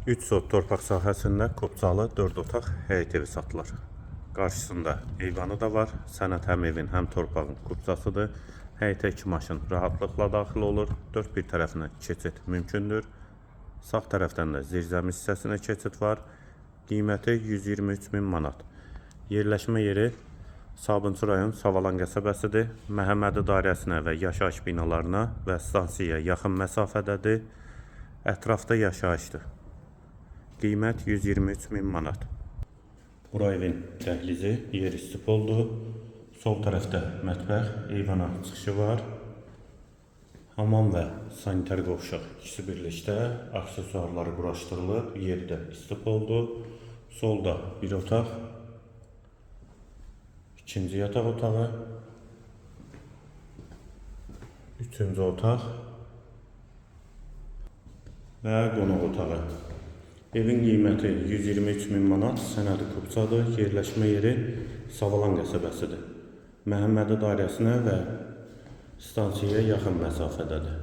3 sot torpaq sahəsində Kopçalı 4 otaq həyət evi satılır. Qarşısında eyvanı da var. Sənət həm evin, həm torpağın kupçasıdır. Həyətə 2 maşın rahatlıqla daxil olur. 4 bir tərəfinə keçid mümkündür. Sağ tərəfdən də zirzəmi hissəsinə keçid var. Qiyməti 123 min manat. Yerləşmə yeri Sabunçu rayon Savalan qəsəbəsidir. Məhəmmədi dairəsinə və yaşayış binalarına və stansiyaya yaxın məsafədədir. Ətrafda yaşayışdır. Qiymət 123 min manat. Bura evin dəhlizi, yer istipoldur. Sol tərəfdə mətbəx, eyvana çıxışı var. Hamam və sanitar qovşaq ikisi birlikdə, aksesuarları quraşdırılıb, yeri də istipoldur. Solda bir otaq, ikinci yataq otağı, üçüncü otaq və qonaq otağı. Evin qiyməti 123 min manat, sənədi kupçadır, yerləşmə yeri Savalan qəsəbəsidir. Məhəmmədi dairəsinə və stansiyaya yaxın məsafədədir.